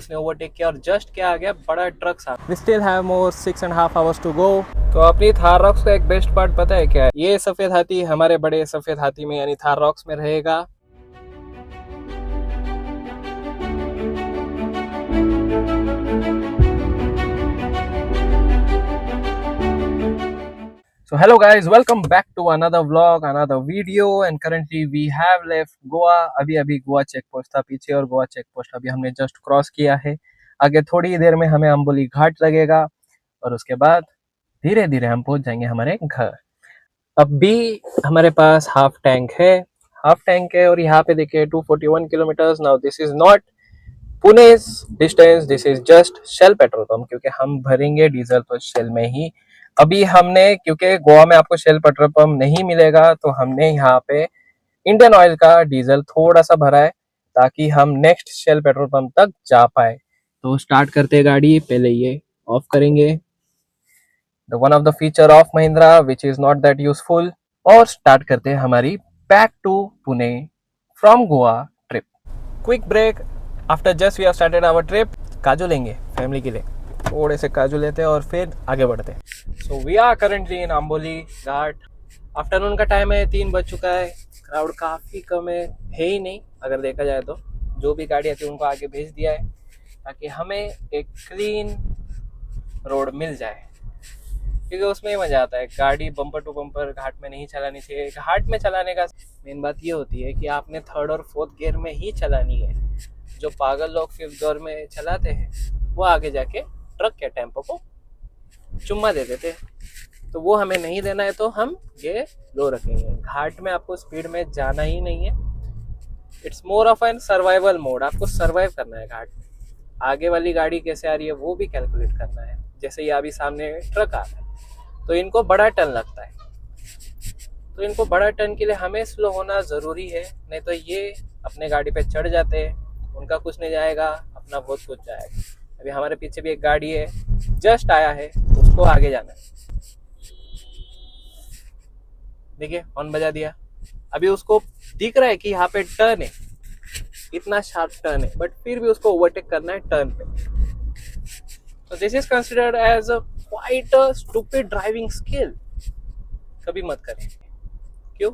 उसने ओवरटेक किया और जस्ट क्या आ गया, बड़ा ट्रक सा। We still have more 6.5 hours to go. तो अपनी थार रॉक्स का एक बेस्ट पार्ट पता है क्या है? ये सफेद हाथी हमारे बड़े सफेद हाथी में यानी थार रॉक्स में रहेगा। So hello guys, welcome back to another vlog, another video and currently we have left Goa। अभी गोवा चेक पोस्ट था पीछे और गोवा चेक पोस्ट अभी हमने जस्ट क्रॉस किया है। आगे थोड़ी देर में हमें अम्बोली घाट लगेगा और उसके बाद धीरे धीरे हम पहुंच जाएंगे हमारे घर। अब भी हमारे पास हाफ टैंक है और यहाँ पे देखिए 241 kilometres. Now this is not Pune distance, this is just Shell petrol pump, क्योंकि हम भरेंगे डीजल तो शेल में ही। अभी हमने, क्योंकि गोवा में आपको शेल पेट्रोल पंप नहीं मिलेगा, तो हमने यहाँ पे इंडियन ऑयल का डीजल थोड़ा सा भरा है ताकि हम नेक्स्ट शेल पेट्रोल पंप तक जा पाए। तो स्टार्ट करते हैं गाड़ी, पहले ये ऑफ करेंगे, the one of the feature of Mahindra which is not that useful, और स्टार्ट करते हैं हमारी back to Pune from Goa trip. Quick break after just we have started our trip. काजू लेंगे फैमिली के लिए, थोड़े से काजू लेते हैं और फिर आगे बढ़ते हैं। So we are currently in Amboli Ghat. Afternoon का टाइम है, 3 बज चुका है। क्राउड काफ़ी कम है ही नहीं अगर देखा जाए तो। जो भी गाड़ी आती है उनको आगे भेज दिया है ताकि हमें एक क्लीन रोड मिल जाए, क्योंकि उसमें ही मज़ा आता है। गाड़ी बम्पर टू बम्पर घाट में नहीं चलानी चाहिए। घाट में चलाने का मेन बात ये होती है कि आपने 3rd और 4th गियर में ही चलानी है। जो पागल लोग 5th गियर में चलाते हैं वो आगे जाके ट्रक या टेम्पो को चुम्मा दे देते, तो वो हमें नहीं देना है। तो हम ये लो रखेंगे। घाट में आपको स्पीड में जाना ही नहीं है। It's more of an survival mode. आपको सर्वाइव करना है घाट में। आगे वाली गाड़ी कैसे आ रही है वो भी कैलकुलेट करना है। जैसे ये अभी सामने ट्रक आ रहा है तो इनको बड़ा टर्न लगता है, तो इनको बड़ा टर्न के लिए हमें स्लो होना ज़रूरी है, नहीं तो ये अपने गाड़ी पे चढ़ जाते हैं, उनका कुछ नहीं जाएगा, अपना बहुत कुछ जाएगा। अभी हमारे पीछे भी एक गाड़ी है, जस्ट आया है, उसको आगे जाना है। देखिए हॉर्न बजा दिया। अभी उसको दिख रहा है कि यहाँ पे टर्न है, इतना शार्प टर्न है, बट फिर भी उसको ओवरटेक करना है टर्न पे। तो this is considered as a quite a stupid driving skill. कभी मत करें। क्यों?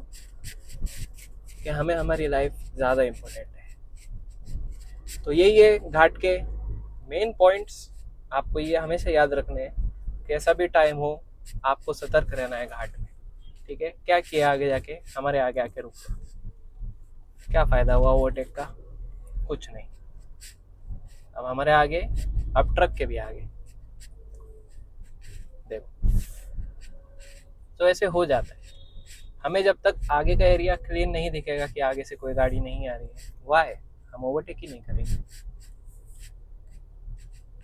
कि हमें हमारी लाइफ ज़्यादा इम्पोर्टेंट है। तो यही है घाट के मेन पॉइंट्स। आपको ये हमेशा याद रखने हैं, कैसा भी टाइम हो आपको सतर्क रहना है घाट में। ठीक है? क्या किया आगे जाके, हमारे आगे आके रुक गए, क्या फ़ायदा हुआ ओवरटेक का? कुछ नहीं। अब हमारे आगे, अब ट्रक के भी आगे देखो। तो ऐसे हो जाता है। हमें जब तक आगे का एरिया क्लीन नहीं दिखेगा कि आगे से कोई गाड़ी नहीं आ रही है, वाह, हम ओवरटेक ही नहीं करेंगे।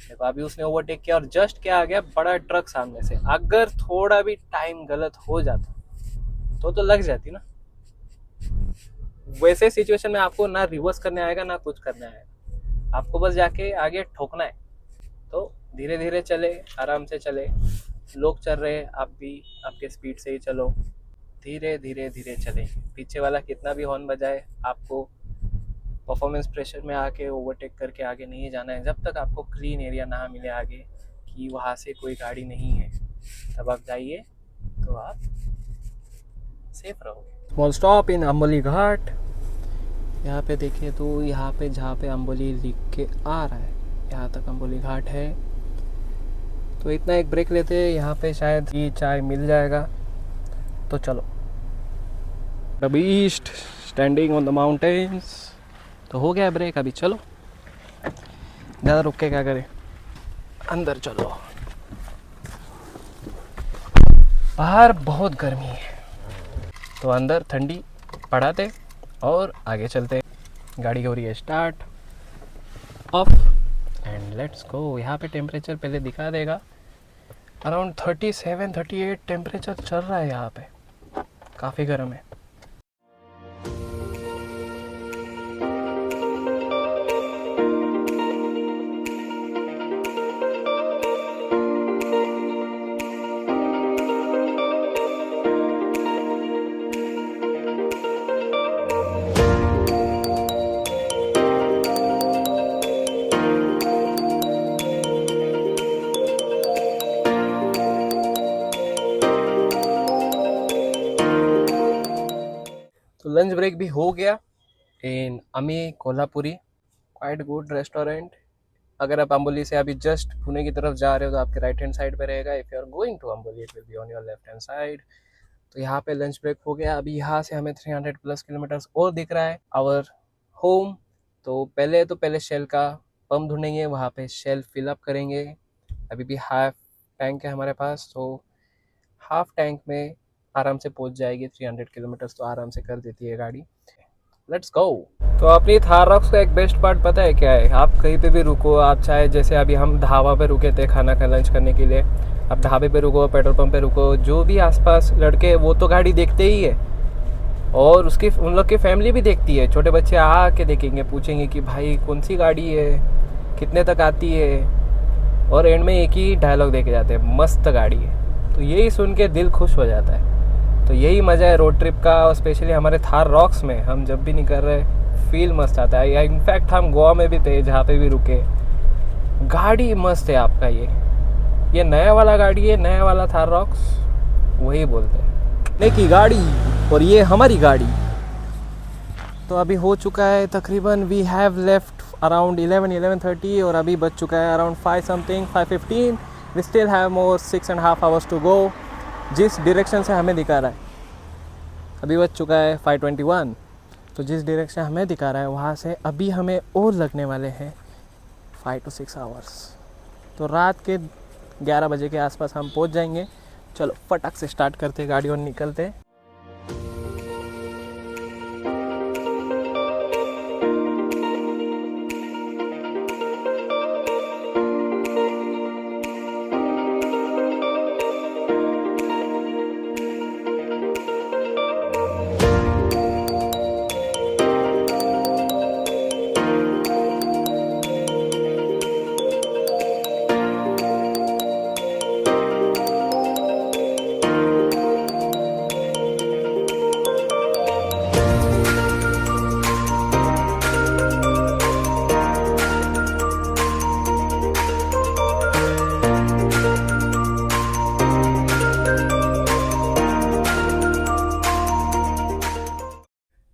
देखो अभी उसने ओवरटेक किया और जस्ट क्या आ गया, बड़ा ट्रक सामने से। अगर थोड़ा भी टाइम गलत हो जाता तो लग जाती ना। वैसे सिचुएशन में आपको ना रिवर्स करने आएगा ना कुछ करने आएगा, आपको बस जाके आगे ठोकना है। तो धीरे धीरे चले, आराम से चले। लोग चल रहे हैं, आप भी आपके स्पीड से ही चलो। धीरे धीरे धीरे चले। पीछे वाला कितना भी हॉर्न बजाए, आपको परफॉर्मेंस प्रेशर में आके ओवरटेक करके आगे नहीं जाना है। जब तक आपको क्लीन एरिया ना मिले आगे कि वहाँ से कोई गाड़ी नहीं है, तब आप जाइए तो आप सेफ रहोगे। स्मॉल स्टॉप इन अम्बोली घाट। यहाँ पे देखिए तो यहाँ पे जहाँ पे अम्बोली लिख के आ रहा है, यहाँ तक अम्बोली घाट है। तो इतना एक ब्रेक लेते हैं, यहाँ पे शायद ये चाय मिल जाएगा। तो चलो। The beast standing on the mountains. तो हो गया ब्रेक, अभी चलो। ज़्यादा रुक के क्या करें, अंदर चलो। बाहर बहुत गर्मी है तो अंदर ठंडी पड़ाते और आगे चलते। गाड़ी हो रही है start, of and let's go. यहाँ पे टेम्परेचर पहले दिखा देगा, अराउंड 37-38 टेम्परेचर चल रहा है यहाँ पे। काफ़ी गर्म है। लंच ब्रेक भी हो गया इन अमी कोल्हापुरी, क्वाइट गुड रेस्टोरेंट। अगर आप अम्बोली से अभी जस्ट पुणे की तरफ जा रहे हो तो आपके राइट हैंड साइड पे रहेगा। If you are going to Amboli it will be on your left hand side. तो यहाँ पे लंच ब्रेक हो गया। अभी यहाँ से हमें 300 प्लस किलोमीटर्स और दिख रहा है आवर होम। तो पहले शेल का पंप ढूंढेंगे, वहाँ पे शेल फिलअप करेंगे। अभी भी हाफ टैंक है हमारे पास, तो हाफ टैंक में आराम से पहुँच जाएगी। 300 किलोमीटर्स तो आराम से कर देती है गाड़ी। Let's go. तो अपनी थार रॉक्स का एक बेस्ट पार्ट पता है क्या है? आप कहीं पे भी रुको, आप चाहे जैसे अभी हम ढाबा पे रुके थे खाना का लंच करने के लिए, आप ढाबे पे रुको, पेट्रोल पंप पे रुको, जो भी आसपास लड़के वो तो गाड़ी देखते ही है, और उसकी उन लोग की फैमिली भी देखती है। छोटे बच्चे आके देखेंगे, पूछेंगे कि भाई कौन सी गाड़ी है, कितने तक आती है, और एंड में एक ही डायलॉग देके जाते हैं, मस्त गाड़ी है। तो यही सुन के दिल खुश हो जाता है। तो यही मज़ा है रोड ट्रिप का, और स्पेशली हमारे थार रॉक्स में हम जब भी निकल रहे फील मस्त आता है। या इनफैक्ट हम गोवा में भी थे, जहाँ पे भी रुके, गाड़ी मस्त है आपका। ये नया वाला गाड़ी है, नया वाला थार रॉक्स, वही बोलते हैं ने की गाड़ी, और ये हमारी गाड़ी। तो अभी हो चुका है तकरीबन, वी हैव लेफ्ट अराउंड 11:30 और अभी बज चुका है around 5 something, 5:15। We still have more 6.5 hours to go. जिस डायरेक्शन से हमें दिखा रहा है, अभी बज चुका है 5:21, तो जिस डायरेक्शन हमें दिखा रहा है वहाँ से अभी हमें और लगने वाले हैं 5 to 6 आवर्स। तो रात के 11 बजे के आसपास हम पहुँच जाएंगे। चलो फटाक से स्टार्ट करते गाड़ी और निकलते।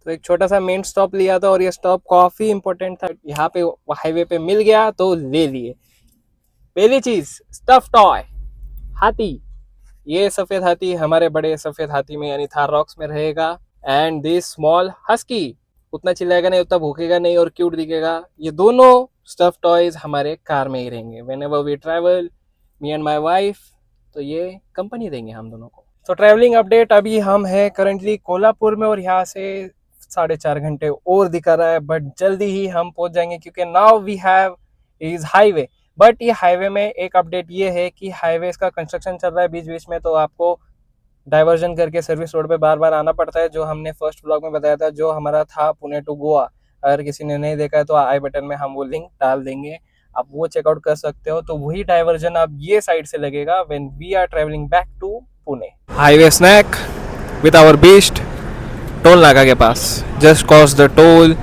तो एक छोटा सा मेन स्टॉप लिया था, और ये स्टॉप काफ़ी इम्पोर्टेंट था। यहाँ पे हाईवे पे मिल गया तो ले लिए। पहली चीज़, स्टफ टॉय हाथी। ये सफ़ेद हाथी हमारे बड़े सफ़ेद हाथी में यानी थार रॉक्स में रहेगा। एंड दिस स्मॉल हस्की, उतना चिल्लाएगा नहीं, उतना भूखेगा नहीं, और क्यूट दिखेगा। ये दोनों स्टफ टॉयज हमारे कार में ही रहेंगे whenever we travel, me and my wife. तो ये कंपनी देंगे हम दोनों को। तो ट्रैवलिंग अपडेट, अभी हम हैं करंटली कोल्हापुर में, और यहाँ से 4.5 घंटे और दिखा रहा है, बट जल्दी ही हम पहुंच जाएंगे, क्योंकि now we have is highway. But ये हाईवे में एक अपडेट ये है कि हाईवे का कंस्ट्रक्शन चल रहा है बीच बीच में, तो आपको डाइवर्जन करके सर्विस रोड पे बार बार आना पड़ता है, जो हमने फर्स्ट ब्लॉग में बताया था, जो हमारा था पुणे टू गोवा। अगर किसी ने नहीं देखा है तो आई बटन में हम वो लिंक डाल देंगे, आप वो चेकआउट कर सकते हो। तो वही डाइवर्जन अब ये साइड से लगेगा when we are travelling back to Pune. Highway snack with our beast, toll नाका के पास, just cross the toll.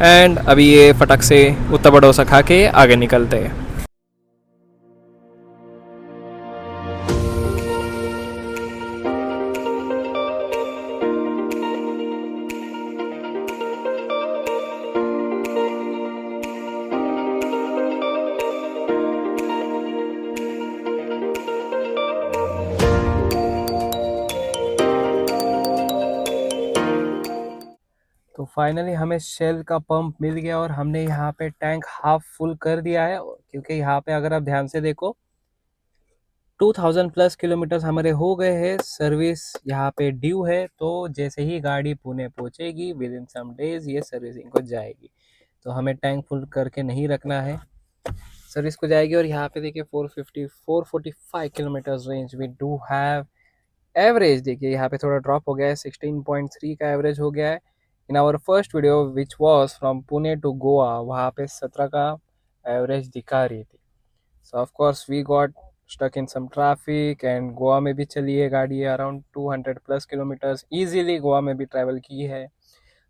And अभी ये फटक से उत्तपा डोसा खा के आगे निकलते हैं। तो फाइनली हमें शेल का पंप मिल गया, और हमने यहाँ पे टैंक हाफ फुल कर दिया है, क्योंकि यहाँ पे अगर आप ध्यान से देखो 2000 प्लस किलोमीटर्स हमारे हो गए हैं। सर्विस यहाँ पे ड्यू है, तो जैसे ही गाड़ी पुणे पहुँचेगी विद इन सम डेज ये सर्विसिंग को जाएगी। तो हमें टैंक फुल करके नहीं रखना है, सर्विस को जाएगी। और यहाँ पे देखिए 445 kilometres range we do have. Average देखिए यहाँ पे थोड़ा ड्रॉप हो गया है, 16.3 का एवरेज हो गया है। In our first video which was from Pune to Goa, वहाँ पे 17 का एवरेज दिखा रही थी। So of course we got stuck in some traffic, and Goa में भी चली है गाड़ी around 200 plus kilometres easily Goa में भी ट्रैवल की है।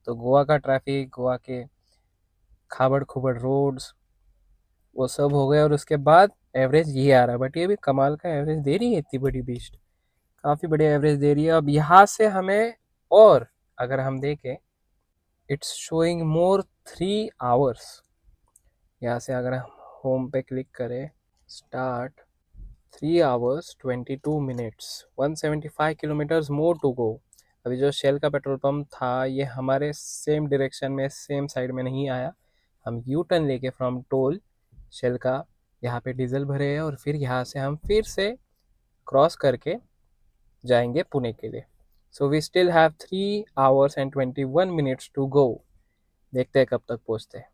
तो गोवा का ट्रैफिक, गोवा के खाबड़ खुबड़ रोड्स, वो सब हो गए, और उसके बाद एवरेज ये आ रहा है। बट ये भी कमाल का एवरेज दे रही है, इतनी बड़ी बीस्ट काफ़ी बढ़िया एवरेज दे रही है। अब यहाँ से हमें और अगर हम देखें इट्स शोइंग मोर 3 आवर्स। यहाँ से अगर हम होम पे क्लिक करें, start, 3 hours 22 minutes, 175 kilometres more to go. अभी जो शेल का पेट्रोल पंप था ये हमारे सेम डायरेक्शन में, सेम साइड में नहीं आया। हम यू टर्न लेके फ्रॉम टोल शेल का यहाँ पे डीजल भरे हैं और फिर यहाँ से हम फिर से क्रॉस करके जाएंगे पुणे के लिए। So we still have 3 hours 21 minutes to go. देखते हैं कब तक पहुँचते हैं।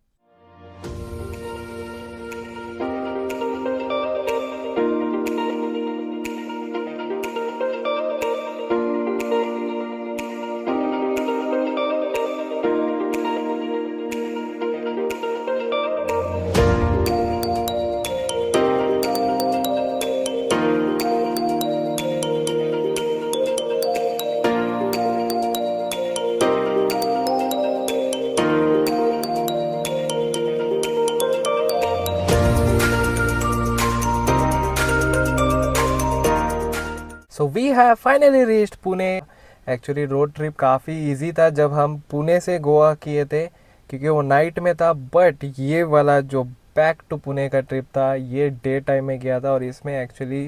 So we have finally reached Pune. Actually road trip काफ़ी इजी था जब हम पुणे से गोवा किए थे, क्योंकि वो नाइट में था। बट ये वाला जो बैक टू पुणे का ट्रिप था ये डे टाइम में गया था और इसमें एक्चुअली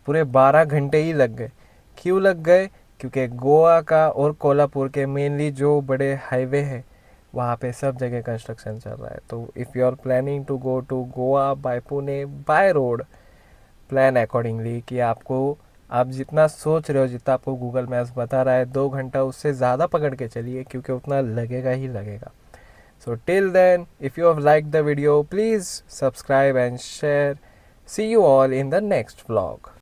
पूरे 12 घंटे ही लग गए। क्यों लग गए? क्योंकि गोवा का और कोल्हापुर के मेनली जो बड़े हाईवे हैं वहाँ पे सब जगह कंस्ट्रक्शन चल रहा है। तो if you are planning to go to Goa by Pune by road, plan accordingly कि आपको, आप जितना सोच रहे हो, जितना आपको गूगल मैप्स बता रहा है 2 घंटा, उससे ज़्यादा पकड़ के चलिए क्योंकि उतना लगेगा ही लगेगा। So till then, if you have like the video please subscribe and share. See you all in the next vlog.